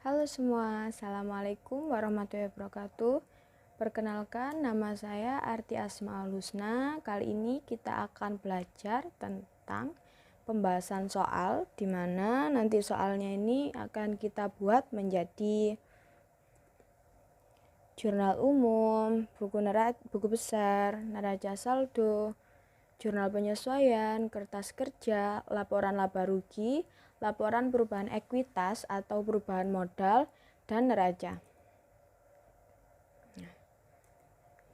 Halo semua, Assalamualaikum warahmatullahi wabarakatuh. Perkenalkan, nama saya Arti Asmaul Husna. Kali ini kita akan belajar tentang pembahasan soal, di mana nanti soalnya ini akan kita buat menjadi jurnal umum, buku besar, neraca saldo, jurnal penyesuaian, kertas kerja, laporan laba rugi, laporan perubahan ekuitas atau perubahan modal, dan neraca.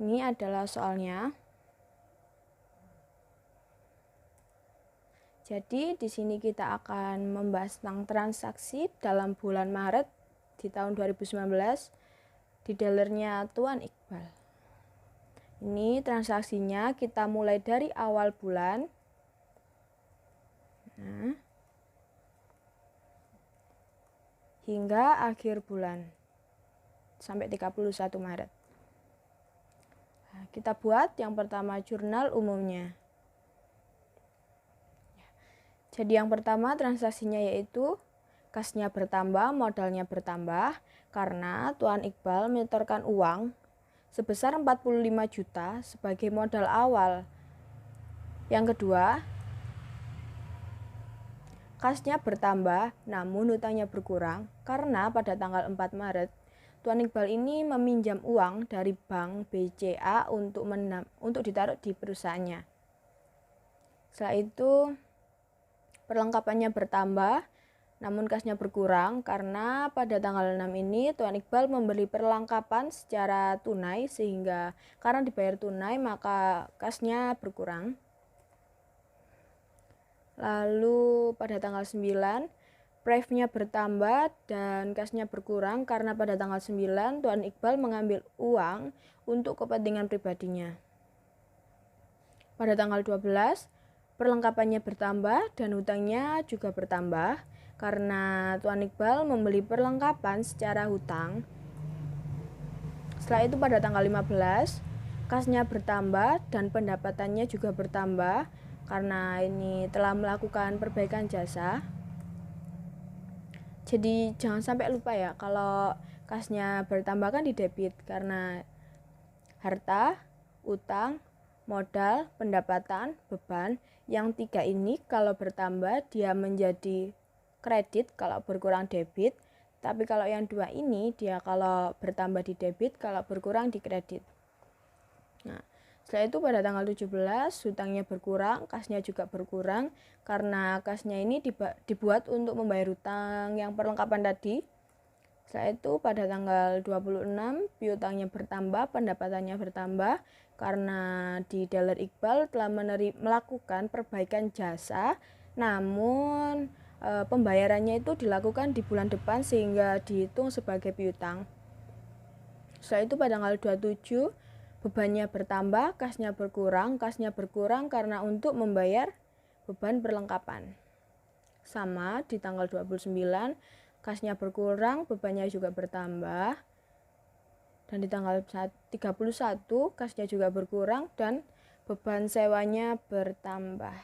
Ini adalah soalnya. Jadi di sini kita akan membahas tentang transaksi dalam bulan Maret di tahun 2019 di dealernya Tuan Iqbal. Ini transaksinya kita mulai dari awal bulan. Hingga akhir bulan sampai 31 Maret. Nah, kita buat yang pertama jurnal umumnya. Jadi yang pertama transaksinya yaitu kasnya bertambah, modalnya bertambah karena Tuan Iqbal menyetorkan uang sebesar 45 juta sebagai modal awal. Yang kedua, kasnya bertambah namun hutangnya berkurang karena pada tanggal 4 Maret Tuan Iqbal ini meminjam uang dari bank BCA untuk ditaruh di perusahaannya. Setelah itu perlengkapannya bertambah namun kasnya berkurang karena pada tanggal 6 ini Tuan Iqbal membeli perlengkapan secara tunai sehingga karena dibayar tunai maka kasnya berkurang. Lalu pada tanggal 9 pref-nya bertambah dan kasnya berkurang karena pada tanggal 9 Tuan Iqbal mengambil uang untuk kepentingan pribadinya. Pada tanggal 12 perlengkapannya bertambah dan hutangnya juga bertambah karena Tuan Iqbal membeli perlengkapan secara hutang. Setelah itu pada tanggal 15 kasnya bertambah dan pendapatannya juga bertambah karena ini telah melakukan perbaikan jasa. Jadi jangan sampai lupa ya, kalau kasnya bertambah kan di debit karena harta, utang, modal, pendapatan, beban. Yang tiga ini kalau bertambah dia menjadi kredit, kalau berkurang debit. Tapi kalau yang dua ini dia kalau bertambah di debit, kalau berkurang di kredit. Nah, setelah itu pada tanggal 17 hutangnya berkurang, kasnya juga berkurang karena kasnya ini dibuat untuk membayar hutang yang perlengkapan tadi. Setelah itu pada tanggal 26 piutangnya bertambah, pendapatannya bertambah karena di dealer Iqbal telah melakukan perbaikan jasa, namun pembayarannya itu dilakukan di bulan depan sehingga dihitung sebagai piutang. Setelah itu pada tanggal 27 bebannya bertambah, kasnya berkurang karena untuk membayar beban perlengkapan. Sama di tanggal 29 kasnya berkurang, bebannya juga bertambah. Dan di tanggal 31 kasnya juga berkurang dan beban sewanya bertambah.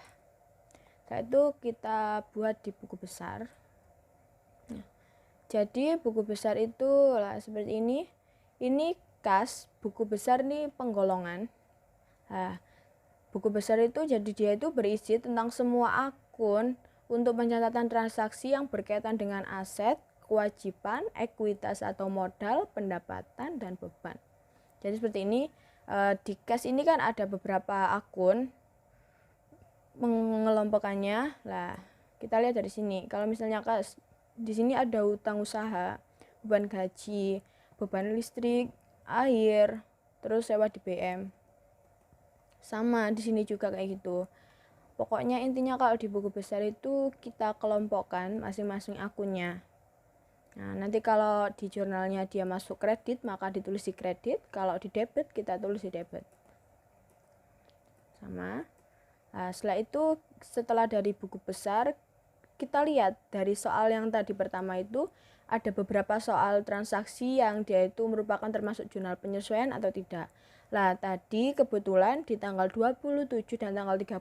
Setelah itu kita buat di buku besar. Jadi buku besar itu lah seperti ini. Ini kas buku besar nih penggolongan. Nah, buku besar itu jadi dia itu berisi tentang semua akun untuk pencatatan transaksi yang berkaitan dengan aset, kewajiban, ekuitas atau modal, pendapatan, dan beban. Jadi seperti ini, di kas ini kan ada beberapa akun mengelompokkannya. Lah, kita lihat dari sini. Kalau misalnya kas di sini ada utang usaha, beban gaji, beban listrik, air, terus sewa di BM. Sama di sini juga kayak gitu. Pokoknya intinya kalau di buku besar itu kita kelompokkan masing-masing akunnya. Nah, nanti kalau di jurnalnya dia masuk kredit maka ditulis di kredit, kalau di debit kita tulis di debit. Sama. Nah, setelah itu setelah dari buku besar kita lihat dari soal yang tadi pertama itu ada beberapa soal transaksi yang dia itu merupakan termasuk jurnal penyesuaian atau tidak. Lah tadi kebetulan di tanggal 27 dan tanggal 31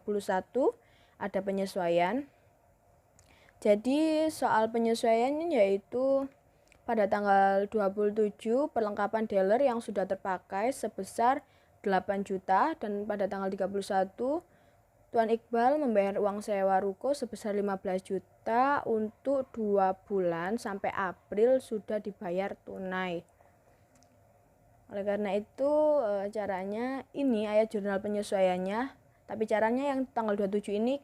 ada penyesuaian. Jadi soal penyesuaiannya yaitu pada tanggal 27 perlengkapan dealer yang sudah terpakai sebesar 8 juta dan pada tanggal 31 Tuan Iqbal membayar uang sewa ruko sebesar 15 juta untuk 2 bulan sampai April sudah dibayar tunai. Oleh karena itu caranya ini ayat jurnal penyesuaiannya, tapi caranya yang tanggal 27 ini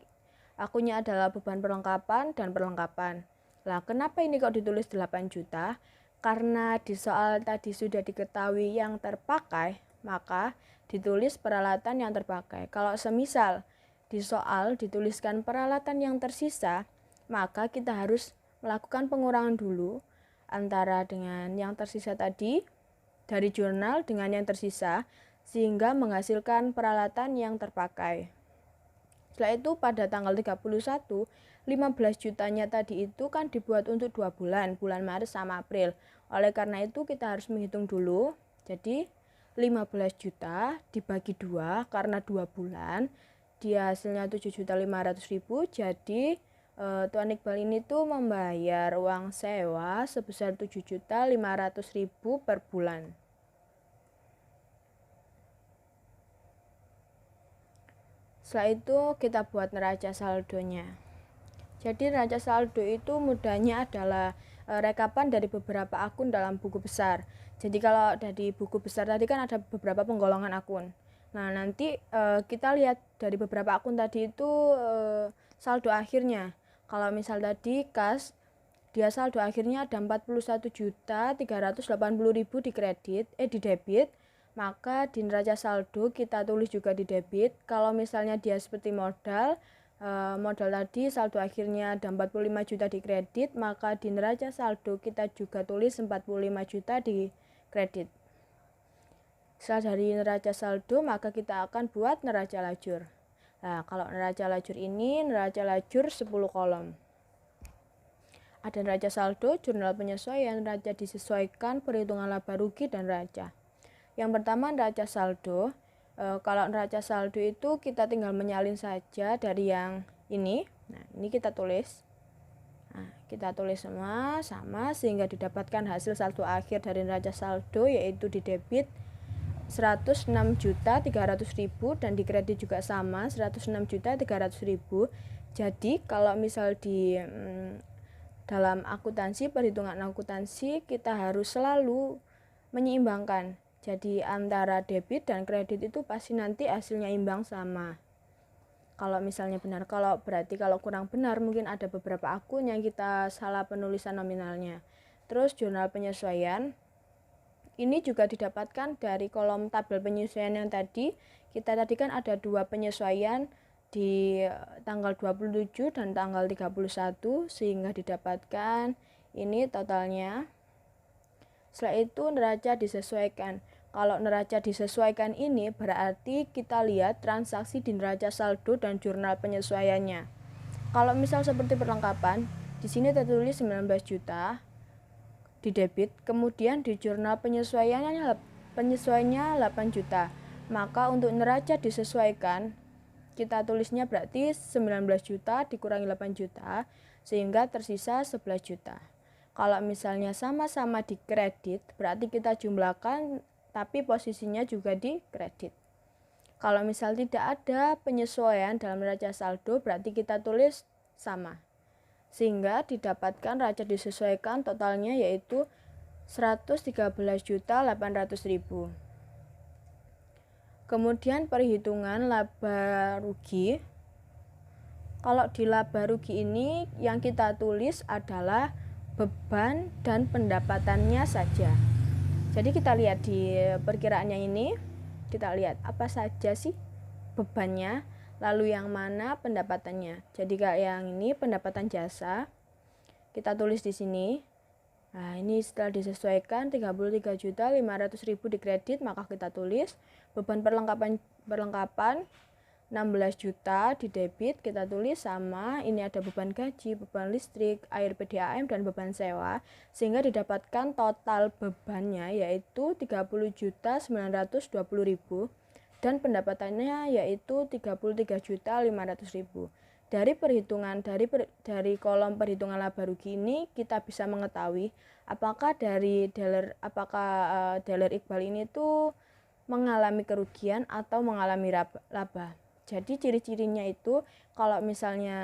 akunnya adalah beban perlengkapan dan perlengkapan. Lah kenapa ini kok ditulis 8 juta? Karena di soal tadi sudah diketahui yang terpakai, maka ditulis peralatan yang terpakai. Kalau semisal di soal dituliskan peralatan yang tersisa, maka kita harus melakukan pengurangan dulu antara dengan yang tersisa tadi dari jurnal dengan yang tersisa sehingga menghasilkan peralatan yang terpakai. Setelah itu pada tanggal 31, 15 jutanya tadi itu kan dibuat untuk 2 bulan, bulan Maret sama April. Oleh karena itu kita harus menghitung dulu. Jadi 15 juta dibagi 2 karena 2 bulan, dia hasilnya 7.500.000. Jadi Tuan Iqbal ini tuh membayar uang sewa sebesar 7.500.000 per bulan. Setelah itu kita buat neraca saldonya. Jadi neraca saldo itu mudahnya adalah rekapan dari beberapa akun dalam buku besar. Jadi kalau dari buku besar tadi kan ada beberapa penggolongan akun. Nah nanti kita lihat dari beberapa akun tadi itu saldo akhirnya. Kalau misal tadi kas, dia saldo akhirnya ada 41.380.000 di debit, maka di neraca saldo kita tulis juga di debit. Kalau misalnya dia seperti modal tadi saldo akhirnya ada 45 juta di kredit, maka di neraca saldo kita juga tulis 45 juta di kredit. Setelah dari neraca saldo, maka kita akan buat neraca lajur. Nah, kalau neraca lajur ini, neraca lajur 10 kolom. Ada neraca saldo, jurnal penyesuaian, neraca disesuaikan, perhitungan laba rugi, dan neraca. Yang pertama neraca saldo. Kalau neraca saldo itu kita tinggal menyalin saja dari yang ini. Nah, ini kita tulis. Nah, kita tulis semua sama sehingga didapatkan hasil saldo akhir dari neraca saldo yaitu di debit 106.300.000 dan di kredit juga sama 106.300.000. Jadi kalau misal di dalam akuntansi, perhitungan akuntansi kita harus selalu menyeimbangkan. Jadi antara debit dan kredit itu pasti nanti hasilnya imbang sama. Kalau misalnya benar, kalau kurang benar mungkin ada beberapa akun yang kita salah penulisan nominalnya. Terus jurnal penyesuaian ini juga didapatkan dari kolom tabel penyesuaian yang tadi. Kita tadi kan ada 2 penyesuaian di tanggal 27 dan tanggal 31 sehingga didapatkan ini totalnya. Setelah itu neraca disesuaikan. Kalau neraca disesuaikan ini berarti kita lihat transaksi di neraca saldo dan jurnal penyesuaiannya. Kalau misal seperti perlengkapan, di sini tertulis 19 juta di debit, kemudian di jurnal penyesuaiannya 8 juta. Maka untuk neraca disesuaikan kita tulisnya berarti 19 juta dikurangi 8 juta sehingga tersisa 11 juta. Kalau misalnya sama-sama di kredit berarti kita jumlahkan tapi posisinya juga di kredit. Kalau misal tidak ada penyesuaian dalam neraca saldo berarti kita tulis sama. Sehingga didapatkan neraca disesuaikan totalnya yaitu 113.800.000. Kemudian perhitungan laba rugi. Kalau di laba rugi ini yang kita tulis adalah beban dan pendapatannya saja. Jadi kita lihat di perkiraannya ini, kita lihat apa saja sih bebannya, lalu yang mana pendapatannya. Jadi kayak yang ini pendapatan jasa, kita tulis di sini. Nah, ini setelah disesuaikan 33.500.000 di kredit, maka kita tulis beban perlengkapan 16 juta di debit, kita tulis sama. Ini ada beban gaji, beban listrik, air PDAM dan beban sewa, sehingga didapatkan total bebannya yaitu 30.920.000 dan pendapatannya yaitu 33.500.000. Dari perhitungan dari kolom perhitungan laba rugi ini kita bisa mengetahui apakah dealer Iqbal ini tuh mengalami kerugian atau mengalami laba. Jadi ciri-cirinya itu kalau misalnya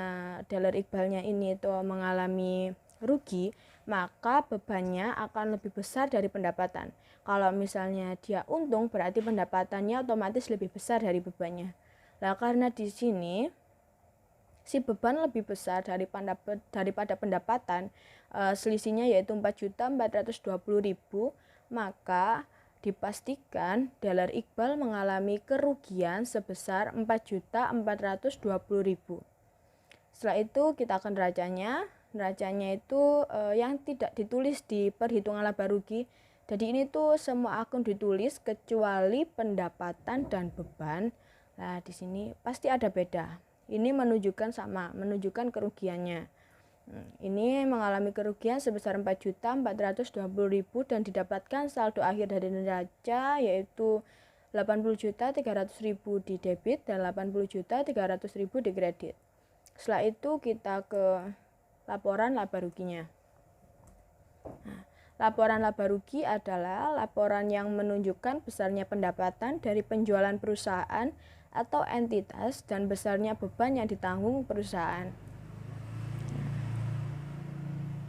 dealer Iqbalnya ini itu mengalami rugi, maka bebannya akan lebih besar dari pendapatan. Kalau misalnya dia untung, berarti pendapatannya otomatis lebih besar dari bebannya. Nah, karena di sini si beban lebih besar daripada pendapatan, selisihnya yaitu 4.420.000, maka dipastikan dealer Iqbal mengalami kerugian sebesar 4.420.000. Setelah itu kita akan neracanya. Neracanya itu yang tidak ditulis di perhitungan laba rugi. Jadi ini tuh semua akun ditulis kecuali pendapatan dan beban. Nah, di sini pasti ada beda. Ini menunjukkan kerugiannya. Ini mengalami kerugian sebesar 4.420.000 dan didapatkan saldo akhir dari neraca yaitu 80.300.000 di debit dan 80.300.000 di kredit. Setelah itu kita ke laporan laba ruginya. Nah, laporan laba rugi adalah laporan yang menunjukkan besarnya pendapatan dari penjualan perusahaan atau entitas dan besarnya beban yang ditanggung perusahaan.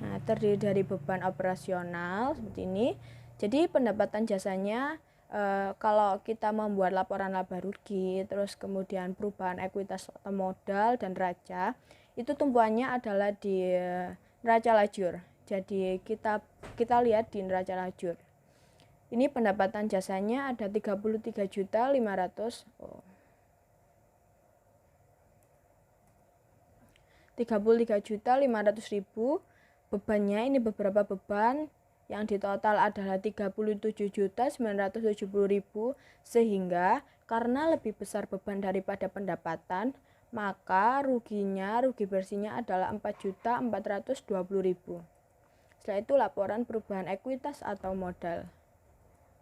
Nah, terdiri dari beban operasional seperti ini. Jadi pendapatan jasanya kalau kita membuat laporan laba rugi, terus kemudian perubahan ekuitas atau modal dan neraca, itu tumpuannya adalah di neraca lajur. Jadi kita lihat di neraca lajur. Ini pendapatan jasanya ada 33.500.000. Bebannya ini beberapa beban yang ditotal adalah 37.970.000, sehingga karena lebih besar beban daripada pendapatan, maka rugi bersihnya adalah 4.420.000. Setelah itu laporan perubahan ekuitas atau modal.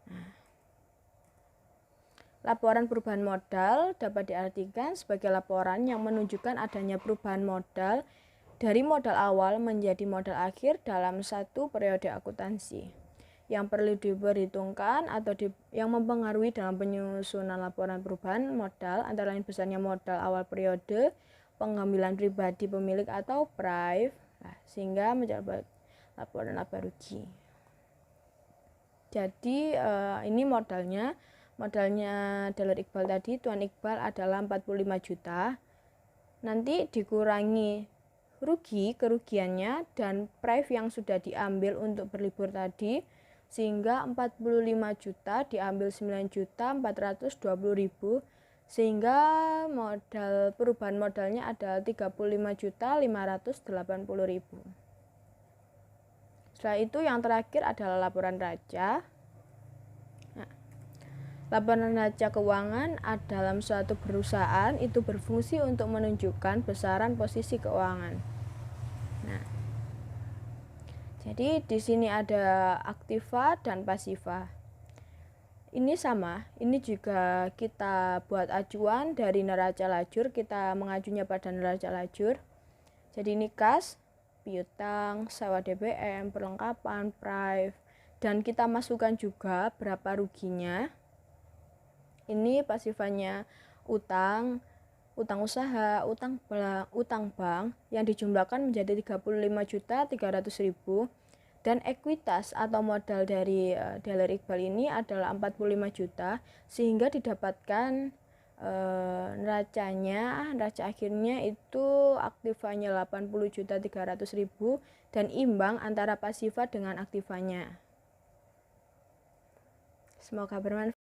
Nah, laporan perubahan modal dapat diartikan sebagai laporan yang menunjukkan adanya perubahan modal dari modal awal menjadi modal akhir dalam satu periode akuntansi. Yang perlu diperhitungkan atau yang mempengaruhi dalam penyusunan laporan perubahan modal antara lain besarnya modal awal periode, pengambilan pribadi pemilik atau PRIV, sehingga mencapai laporan laba rugi. Jadi ini modalnya dealer Iqbal tadi, Tuan Iqbal adalah 45 juta. Nanti dikurangi kerugiannya dan PRIV yang sudah diambil untuk berlibur tadi, sehingga 45 juta diambil 9.420.000, sehingga modal perubahan modalnya adalah 35.580.000. Setelah itu yang terakhir adalah laporan neraca. Laporan neraca keuangan dalam suatu perusahaan itu berfungsi untuk menunjukkan besaran posisi keuangan. Nah, jadi di sini ada aktiva dan pasiva. Ini sama, ini juga kita buat acuan dari neraca lajur, kita mengajunya pada neraca lajur. Jadi ini kas, piutang, sewa DBM, perlengkapan, PRIV, dan kita masukkan juga berapa ruginya. Ini pasifanya utang usaha, utang bank yang dijumlahkan menjadi 35.300.000 dan ekuitas atau modal dari dealer Iqbal ini adalah 45 juta, sehingga didapatkan neraca akhirnya itu aktivanya 80.300.000 dan imbang antara pasifa dengan aktivanya. Semoga bermanfaat.